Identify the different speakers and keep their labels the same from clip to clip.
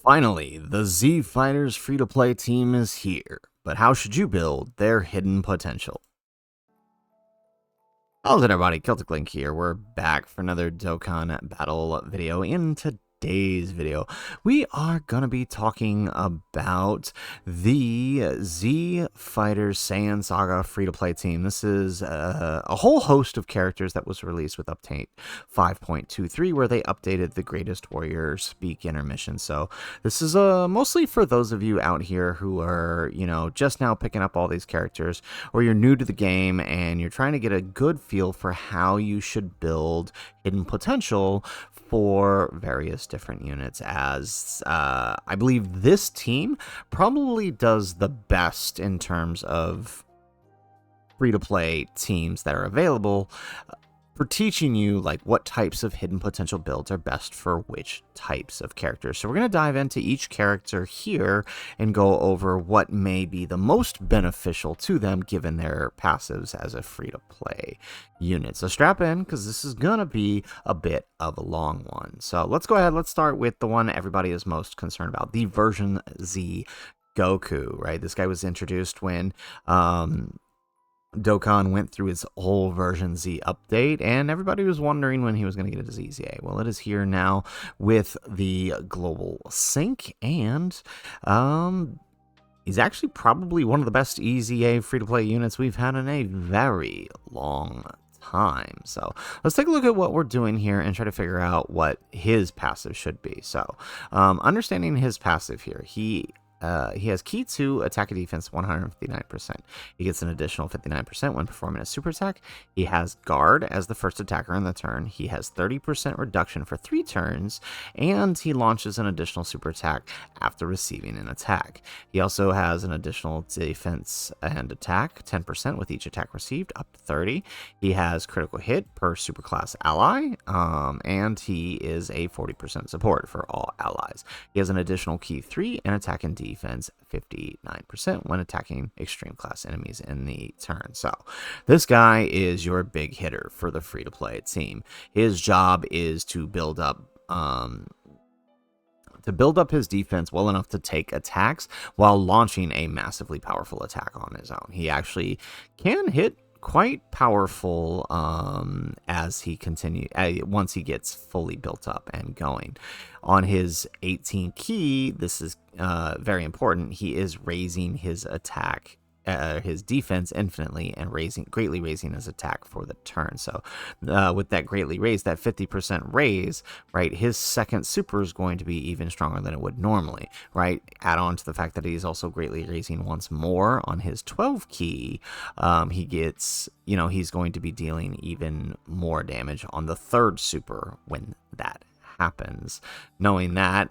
Speaker 1: Finally, the Z Fighters free-to-play team is here, but how should you build their hidden potential? How's it, everybody? Celtic Link here. We're back for another Dokkan battle video. In today's video, we are going to be talking about the Z Fighters Saiyan Saga free-to-play team. This is a whole host of characters that was released with update 5.23, where they updated the Greatest Warrior Speak intermission. So this is mostly for those of you out here who are, just now picking up all these characters, or you're new to the game and you're trying to get a good feel for how you should build hidden potential for various different units, as I believe this team probably does the best in terms of free-to-play teams that are available for teaching you like what types of hidden potential builds are best for which types of characters. So we're going to dive into each character here and go over what may be the most beneficial to them given their passives as a free-to-play unit. So strap in, because this is going to be a bit of a long one. So let's go ahead. Let's start with the one everybody is most concerned about, the version Z Goku, right? This guy was introduced when Dokkan went through his whole version Z update, and everybody was wondering when he was going to get his EZA. Well, it is here now with the global sync, and he's actually probably one of the best EZA free-to-play units we've had in a very long time. So let's take a look at what we're doing here and try to figure out what his passive should be. So understanding his passive here, he has key to attack and defense 159%. He gets an additional 59% when performing a super attack. He has guard as the first attacker in the turn. He has 30% reduction for 3 turns, and he launches an additional super attack after receiving an attack. He also has an additional defense and attack 10% with each attack received, up to 30. He has critical hit per superclass ally, and he is a 40% support for all allies. He has an additional key 3 and attack and defense 59% when attacking extreme class enemies in the turn. So this guy is your big hitter for the free-to-play team. His job is to build up his defense well enough to take attacks while launching a massively powerful attack on his own. He actually can hit quite powerful as he once he gets fully built up and going. On his 18 key, this is very important, he is raising his attack, his defense infinitely, and greatly raising his attack for the turn. So with that greatly raised, that 50% raise, right, his second super is going to be even stronger than it would normally, right? Add on to the fact that he's also greatly raising once more on his 12 key. He gets, he's going to be dealing even more damage on the third super when that happens. Knowing that,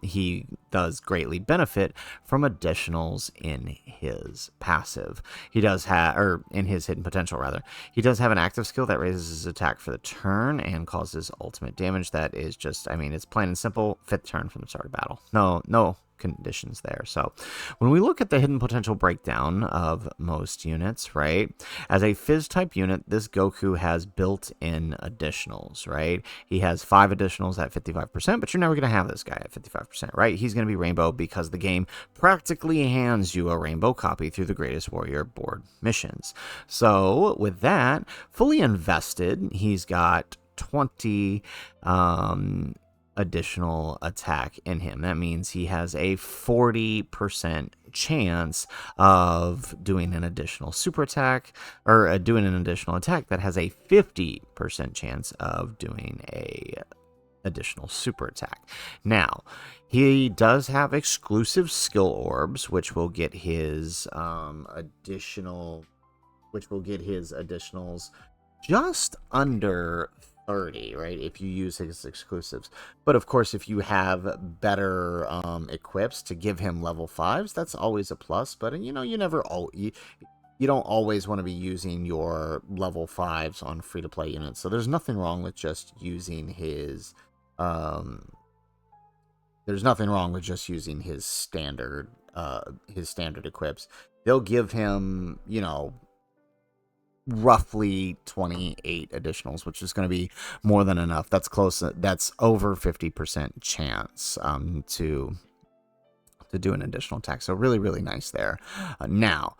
Speaker 1: he does greatly benefit from additionals in his passive. He does have, or in his hidden potential rather, he does have an active skill that raises his attack for the turn and causes ultimate damage. That is just, it's plain and simple, 5th turn from the start of battle. No conditions there. So when we look at the hidden potential breakdown of most units, right, as a Fizz type unit, this Goku has built-in additionals, right? He has 5 additionals at 55%, but you're never going to have this guy at 55%, right? He's going to be rainbow because the game practically hands you a rainbow copy through the Greatest Warrior board missions. So with that fully invested, he's got 20 additional attack in him. That means he has a 40% chance of doing an additional super attack, or doing an additional attack that has a 50% chance of doing a additional super attack. Now, he does have exclusive skill orbs, which will get his additionals just under 30, right, if you use his exclusives. But of course, if you have better equips to give him level 5s, that's always a plus. But you don't always want to be using your level 5s on free-to-play units. So there's nothing wrong with just using his standard equips. They'll give him, roughly 28 additionals, which is going to be more than enough. That's close. That's over 50% chance to do an additional attack. So really, really nice there. Now,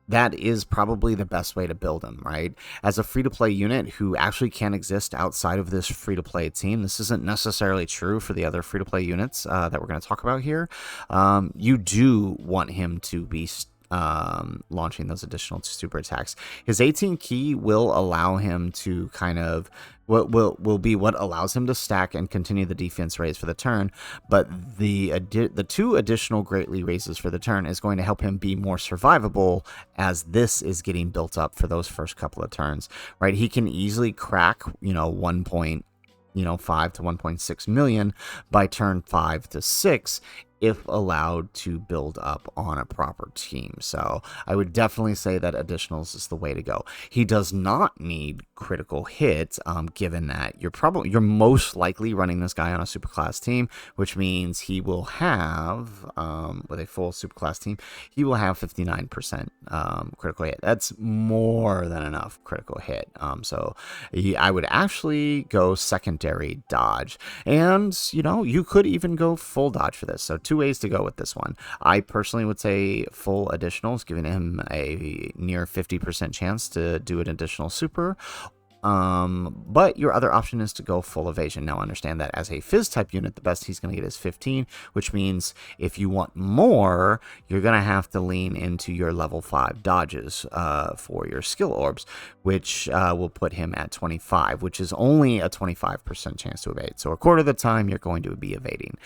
Speaker 1: that is probably the best way to build him, right? As a free-to-play unit who actually can exist outside of this free-to-play team. This isn't necessarily true for the other free-to-play units that we're going to talk about here. You do want him to be launching those additional super attacks. His 18 key will allow him to kind of will be what allows him to stack and continue the defense raise for the turn, but the 2 additional greatly raises for the turn is going to help him be more survivable as this is getting built up for those first couple of turns, right? He can easily crack 1.5 to 1.6 million by turn 5 to 6 if allowed to build up on a proper team. So I would definitely say that additionals is the way to go. He does not need critical hit, given that you're most likely running this guy on a superclass team, which means he will have, with a full superclass team, he will have 59% critical hit. That's more than enough critical hit. So I would actually go secondary dodge, and you could even go full dodge for this. So 2 ways to go with this one. I personally would say full additionals, giving him a near 50% chance to do an additional super. But your other option is to go full evasion. Now understand that as a Fizz type unit, the best he's going to get is 15, which means if you want more, you're going to have to lean into your level 5 dodges for your skill orbs, which will put him at 25, which is only a 25% chance to evade. So a quarter of the time you're going to be evading.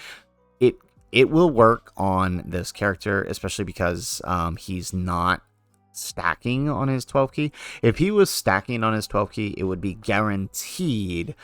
Speaker 1: It will work on this character, especially because he's not stacking on his 12 key. If he was stacking on his 12 key, it would be guaranteed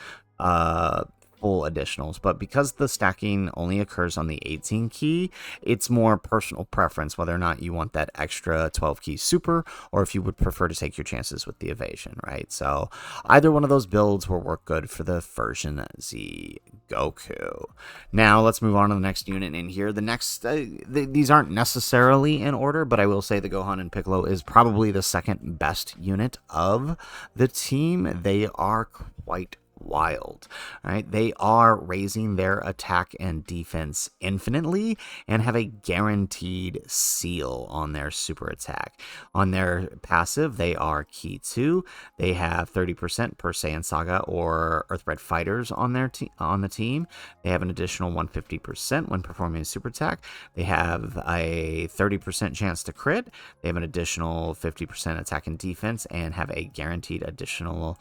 Speaker 1: full additionals, but because the stacking only occurs on the 18 key, it's more personal preference whether or not you want that extra 12 key super, or if you would prefer to take your chances with the evasion, right? So either one of those builds will work good for the version Z Goku. Now let's move on to the next unit in here. The next, these aren't necessarily in order, but I will say the Gohan and Piccolo is probably the second best unit of the team. They are quite wild, right? They are raising their attack and defense infinitely and have a guaranteed seal on their super attack. On their passive, they are key 2. They have 30% per Saiyan Saga or Earthbred fighters on their on the team. They have an additional 150% when performing a super attack. They have a 30% chance to crit. They have an additional 50% attack and defense and have a guaranteed additional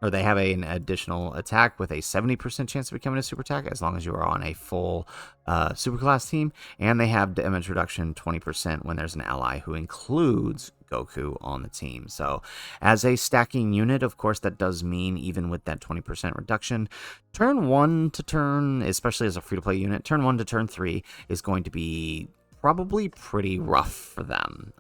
Speaker 1: they have an additional attack with a 70% chance of becoming a super attack as long as you are on a full superclass team. And they have damage reduction 20% when there's an ally who includes Goku on the team. So as a stacking unit, of course, that does mean even with that 20% reduction, turn 1 to turn, especially as a free-to-play unit, turn 1 to turn 3 is going to be probably pretty rough for them.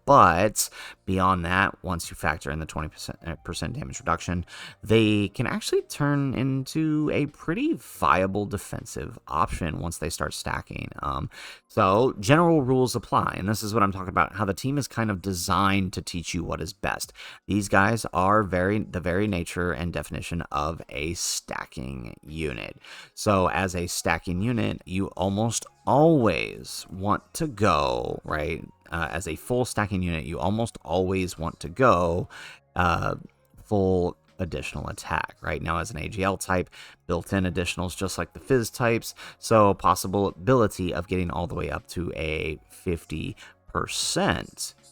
Speaker 1: But beyond that, once you factor in the 20% damage reduction, they can actually turn into a pretty viable defensive option once they start stacking. So general rules apply, and this is what I'm talking about, how the team is kind of designed to teach you what is best. These guys are the very nature and definition of a stacking unit. So as a stacking unit, you almost always want to go, right? As a full stacking unit, you almost always want to go full additional attack, right? Now, as an AGL type, built-in additionals just like the Fizz types, so possibility of getting all the way up to a 50%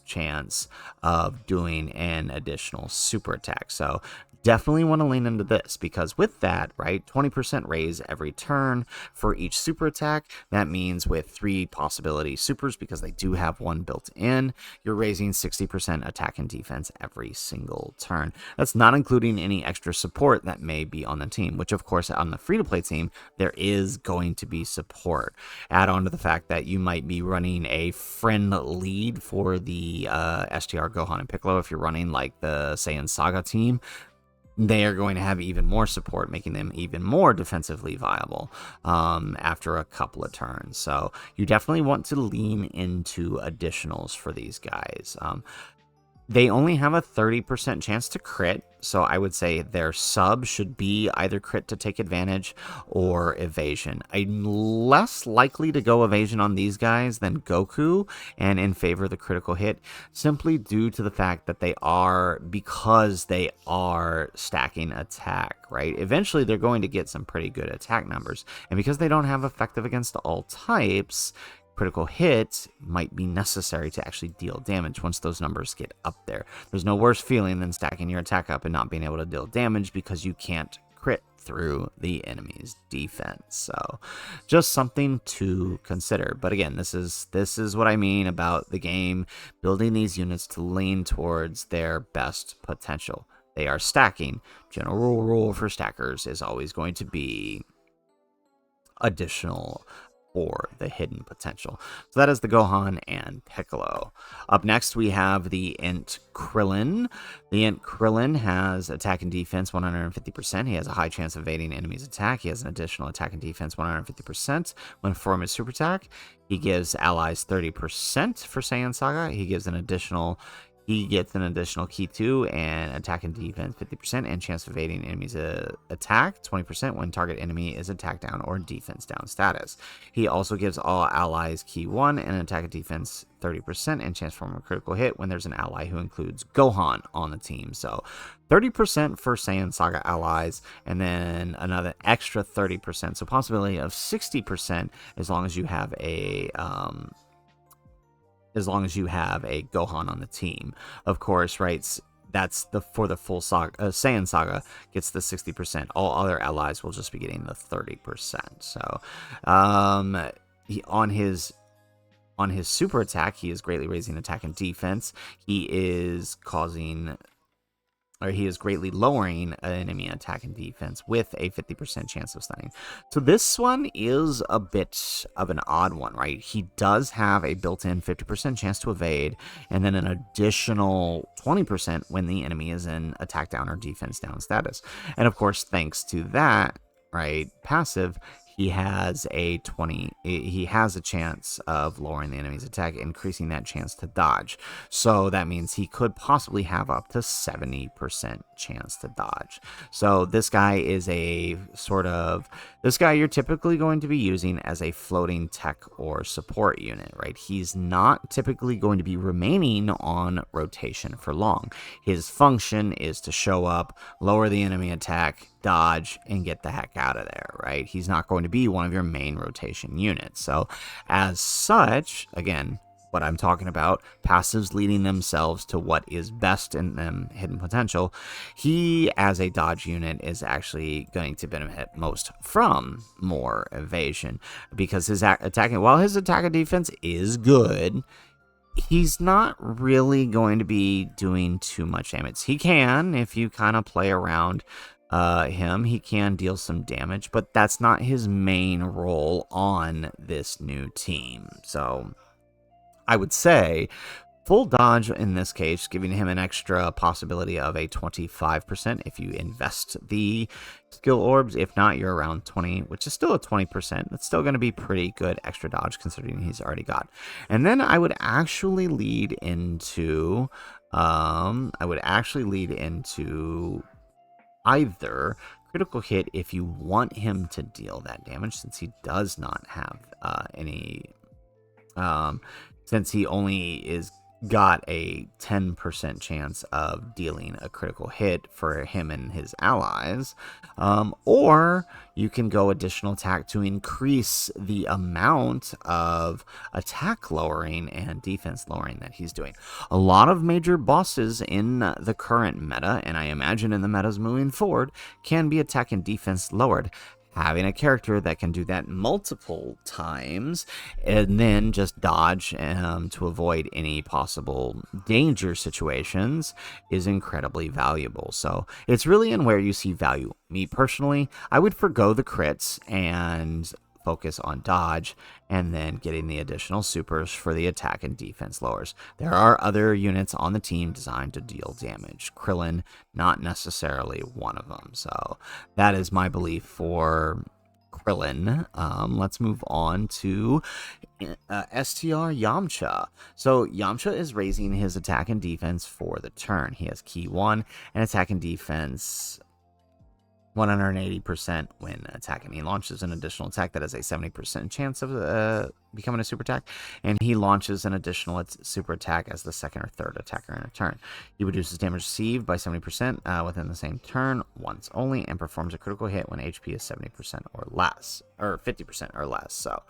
Speaker 1: chance of doing an additional super attack. So definitely want to lean into this, because with that, right, 20% raise every turn for each super attack. That means with 3 possibility supers, because they do have 1 built in, you're raising 60% attack and defense every single turn. That's not including any extra support that may be on the team, which of course on the free-to-play team, there is going to be support. Add on to the fact that you might be running a friend lead for the STR Gohan and Piccolo if you're running like the Saiyan Saga team. they are going to have even more support, making them even more defensively viable after a couple of turns. So you definitely want to lean into additionals for these guys. They only have a 30% chance to crit, so I would say their sub should be either crit to take advantage or evasion. I'm less likely to go evasion on these guys than Goku, and in favor of the critical hit, simply due to the fact that because they are stacking attack, right? Eventually, they're going to get some pretty good attack numbers, and because they don't have effective against all types, critical hit might be necessary to actually deal damage once those numbers get up there. There's no worse feeling than stacking your attack up and not being able to deal damage because you can't crit through the enemy's defense. So just something to consider. But again, this is what I mean about the game building these units to lean towards their best potential. They are stacking. General rule for stackers is always going to be additional or the hidden potential. So that is the Gohan and Piccolo. Up next, we have the Int Krillin. The Int Krillin has attack and defense 150%. He has a high chance of evading enemies' attack. He has an additional attack and defense 150% when performing his super attack. He gives allies 30% for Saiyan Saga. He gets an additional key 2 and attack and defense 50% and chance of evading enemies' attack 20% when target enemy is attack down or defense down status. He also gives all allies key 1 and attack and defense 30% and chance for a critical hit when there's an ally who includes Gohan on the team. So 30% for Saiyan Saga allies, and then another extra 30%, so possibility of 60% as long as you have a Gohan on the team. Of course, right? That's for the full saga. Saiyan Saga gets the 60%. All other allies will just be getting the 30%. So, on his super attack, he is greatly raising attack and defense. He is greatly lowering an enemy attack and defense with a 50% chance of stunning. So this one is a bit of an odd one, right? He does have a built-in 50% chance to evade, and then an additional 20% when the enemy is in attack down or defense down status. And of course, thanks to that, right, passive, he has a chance of lowering the enemy's attack, increasing that chance to dodge. So that means he could possibly have up to 70% chance to dodge. So this guy is this guy you're typically going to be using as a floating tech or support unit, right? He's not typically going to be remaining on rotation for long. His function is to show up, lower the enemy attack, dodge, and get the heck out of there, right? He's not going to be one of your main rotation units. So as such, again, what I'm talking about, passives leading themselves to what is best in them hidden potential, he as a dodge unit is actually going to benefit most from more evasion, because his while his attack and defense is good, he's not really going to be doing too much damage. He can, if you kind of play around him, he can deal some damage, but that's not his main role on this new team. So I would say full dodge in this case, giving him an extra possibility of a 25% if you invest the skill orbs. If not, you're around 20, which is still a 20%. That's still going to be pretty good extra dodge considering he's already got. And then I would actually lead into either critical hit if you want him to deal that damage, since he does not have since he only got a 10% chance of dealing a critical hit for him and his allies, or you can go additional attack to increase the amount of attack lowering and defense lowering that he's doing. A lot of major bosses in the current meta, and I imagine in the metas moving forward, can be attack and defense lowered. Having a character that can do that multiple times and then just dodge to avoid any possible danger situations is incredibly valuable. So it's really in where you see value. Me personally, I would forgo the crits and focus on dodge and then getting the additional supers for the attack and defense lowers. There are other units on the team designed to deal damage. Krillin, not necessarily one of them. So that is my belief for Krillin. Let's move on to STR Yamcha. So Yamcha is raising his attack and defense for the turn. He has key 1 and attack and defense 180% when attacking. He launches an additional attack that has a 70% chance of becoming a super attack, and he launches an additional super attack as the second or third attacker in a turn. He reduces damage received by 70% within the same turn once only, and performs a critical hit when HP is 70% or less, or 50% or less. So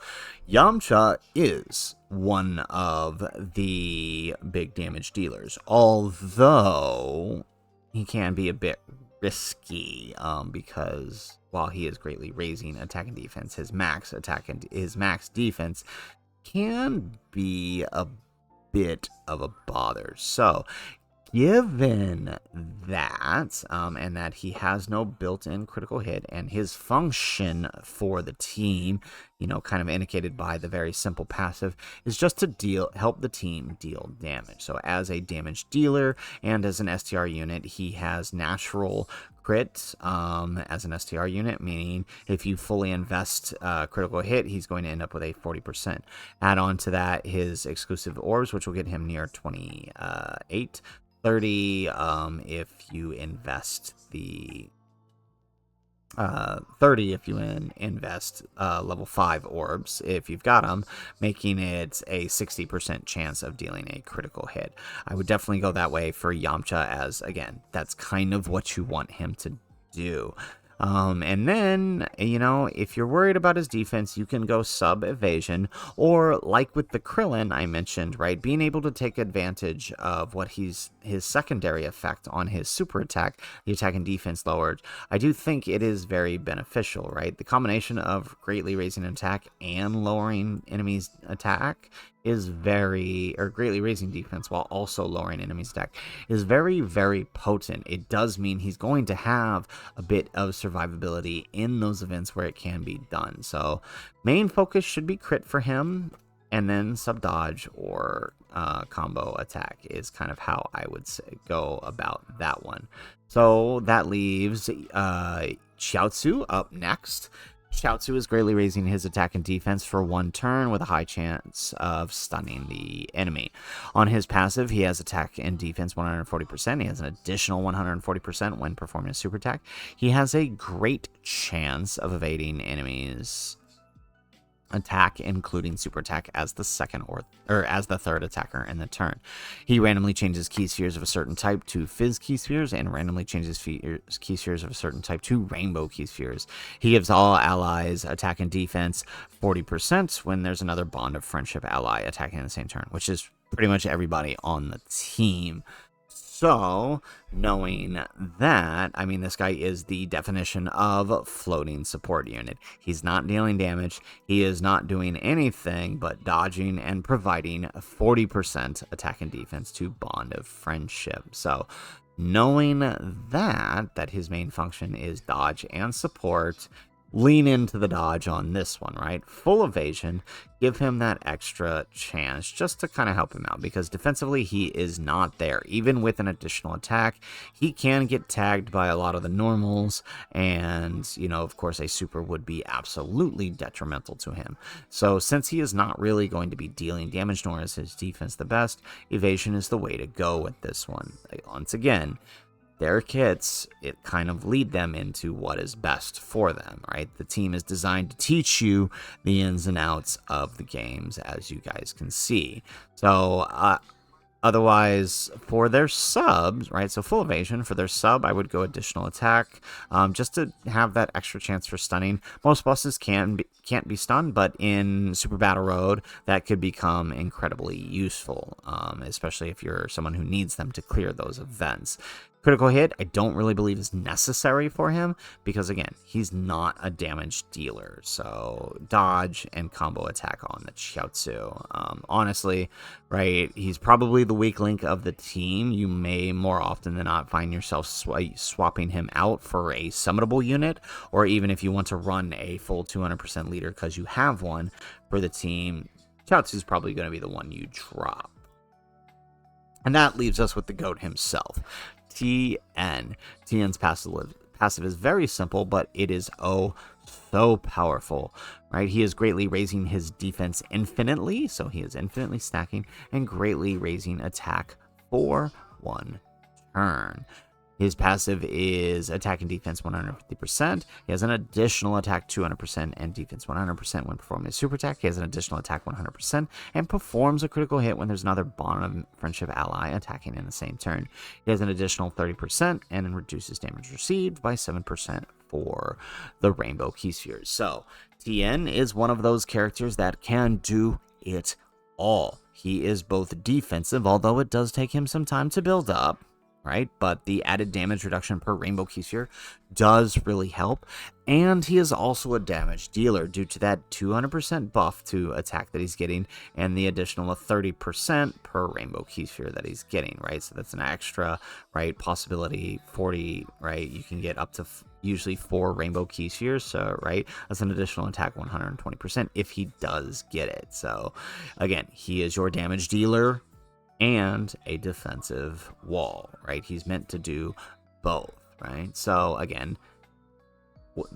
Speaker 1: Yamcha is one of the big damage dealers, although he can be a bit risky because while he is greatly raising attack and defense, his max attack and his max defense can be a bit of a bother. So given that, and that he has no built-in critical hit, and his function for the team, you know, kind of indicated by the very simple passive, is just to help the team deal damage. So as a damage dealer and as an STR unit, he has natural crit as an STR unit, meaning if you fully invest critical hit, he's going to end up with a 40%. Add on to that his exclusive orbs, which will get him near 28. 30 if you invest the 30 if you invest level 5 orbs if you've got them, making it a 60% chance of dealing a critical hit. I would definitely go that way for Yamcha, as again, that's kind of what you want him to do. And then, you know, if you're worried about his defense, you can go sub evasion, or like with the Krillin I mentioned, right, being able to take advantage of what his secondary effect on his super attack, the attack and defense lowered. I do think it is very beneficial, right? The combination of greatly raising attack and lowering enemies' attack is greatly raising defense while also lowering enemies' attack is very, very potent. It does mean he's going to have a bit of survivability in those events where it can be done. So main focus should be crit for him, and then sub dodge or combo attack is kind of how I would go about that one. So that leaves Chiaotzu up next. Chiaotzu is greatly raising his attack and defense for one turn with a high chance of stunning the enemy. On his passive, he has attack and defense 140%. He has an additional 140% when performing a super attack. He has a great chance of evading enemies' attack, including super attack, as the second or as the third attacker in the turn. He randomly changes key spheres of a certain type to fizz key spheres, and randomly changes key spheres of a certain type to rainbow key spheres. He gives all allies attack and defense 40% when there's another bond of friendship ally attacking in the same turn, which is pretty much everybody on the team. So, knowing that, I mean, this guy is the definition of floating support unit. He's not dealing damage. He is not doing anything but dodging and providing 40% attack and defense to Bond of Friendship. So, knowing that his main function is dodge and support, lean into the dodge on this one, right? Full evasion, give him that extra chance just to kind of help him out, because defensively he is not there. Even with an additional attack, he can get tagged by a lot of the normals, and, you know, of course, a super would be absolutely detrimental to him. So since he is not really going to be dealing damage, nor is his defense the best, evasion is the way to go with this one. Once again, their kits, it kind of lead them into what is best for them, right? The team is designed to teach you the ins and outs of the games, as you guys can see. So, otherwise, for their subs, right, so full evasion, for their sub, I would go additional attack, just to have that extra chance for stunning. Most bosses can't be stunned, but in Super Battle Road, that could become incredibly useful, especially if you're someone who needs them to clear those events. Critical hit, I don't really believe is necessary for him because, again, he's not a damage dealer. So dodge and combo attack on the Chiaotzu. Honestly, right, he's probably the weak link of the team. You may more often than not find yourself swapping him out for a summonable unit, or even if you want to run a full 200% leader because you have one for the team, Chiaotzu is probably going to be the one you drop. And that leaves us with the GOAT himself, Tien. Tien's passive is very simple, but it is oh so powerful, right? He is greatly raising his defense infinitely, so he is infinitely stacking, and greatly raising attack for 1 turn. His passive is attack and defense 150%. He has an additional attack 200% and defense 100% when performing a super attack. He has an additional attack 100% and performs a critical hit when there's another bond of friendship ally attacking in the same turn. He has an additional 30% and reduces damage received by 7% for the Rainbow Key Spheres. So Tien is one of those characters that can do it all. He is both defensive, although it does take him some time to build up, right? But the added damage reduction per Rainbow Key Sphere does really help. And he is also a damage dealer due to that 200% buff to attack that he's getting and the additional 30% per Rainbow Key Sphere that he's getting, right? So that's an extra, right, possibility 40, right? You can get up to usually 4 Rainbow Key Spheres, so, right? That's an additional attack 120% if he does get it. So, again, he is your damage dealer and a defensive wall, right? He's meant to do both, right? So again,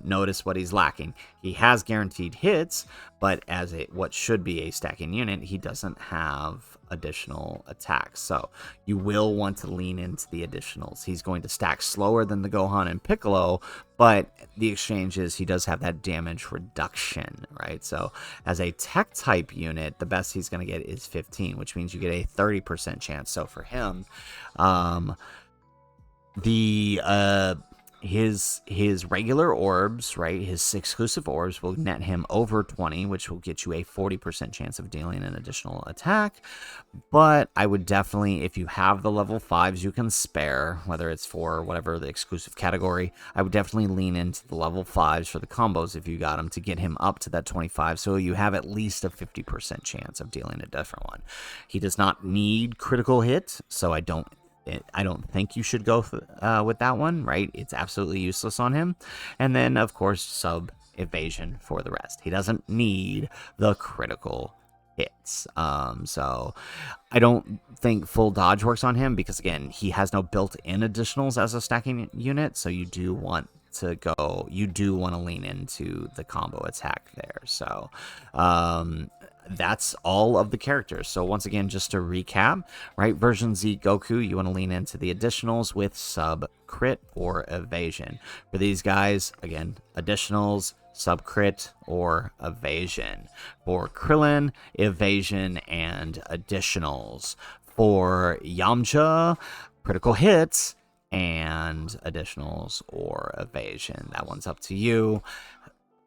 Speaker 1: notice what he's lacking. He has guaranteed hits, but as what should be a stacking unit, he doesn't have additional attacks. So you will want to lean into the additionals. He's going to stack slower than the Gohan and Piccolo, but the exchange is he does have that damage reduction, right? So as a tech type unit, the best he's going to get is 15, which means you get a 30% chance. So for him, his regular orbs, right, his exclusive orbs will net him over 20, which will get you a 40% chance of dealing an additional attack. But I would definitely, if you have the level 5s you can spare, whether it's for whatever the exclusive category, I would definitely lean into the level 5s for the combos if you got them to get him up to that 25, so you have at least a 50% chance of dealing a different one. He does not need critical hit, so I don't think you should go with that one, right? It's absolutely useless on him. And then, of course, sub evasion for the rest. He doesn't need the critical hits. So I don't think full dodge works on him because, again, he has no built-in additionals as a stacking unit. So you do want to lean into the combo attack there. So that's all of the characters. So once again, just to recap, right, version Z Goku, you want to lean into the additionals with sub crit or evasion. For these guys, again, additionals, sub crit or evasion. For Krillin, evasion and additionals. For Yamcha, critical hits and additionals or evasion. That one's up to you.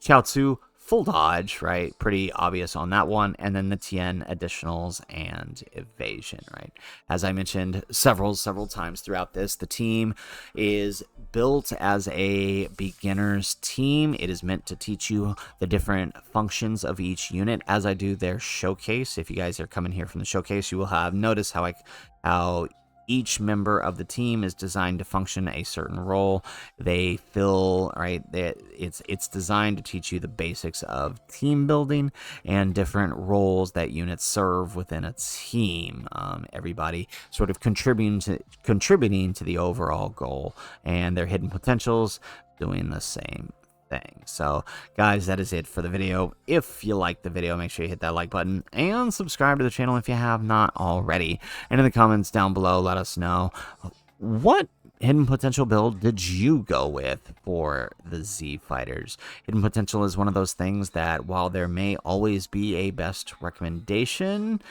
Speaker 1: Chiaotzu, full dodge, right? Pretty obvious on that one. And then the Tien, additionals and evasion, right? As I mentioned several times throughout this, the team is built as a beginner's team. It is meant to teach you the different functions of each unit as I do their showcase. If you guys are coming here from the showcase, you will have noticed how each member of the team is designed to function a certain role. They fill, right, it's designed to teach you the basics of team building and different roles that units serve within a team. Everybody sort of contributing to the overall goal, and their hidden potentials doing the same thing. So guys, that is it for the video. If you like the video, make sure you hit that like button and subscribe to the channel if you have not already. And in the comments down below, let us know what hidden potential build did you go with for the Z fighters. Hidden potential is one of those things that while there may always be a best recommendation,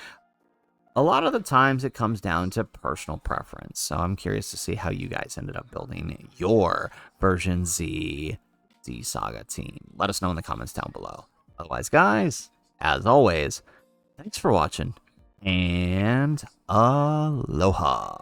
Speaker 1: a lot of the times it comes down to personal preference. So I'm curious to see how you guys ended up building your version Z Saga team. Let us know in the comments down below. Otherwise, guys, as always, thanks for watching and aloha.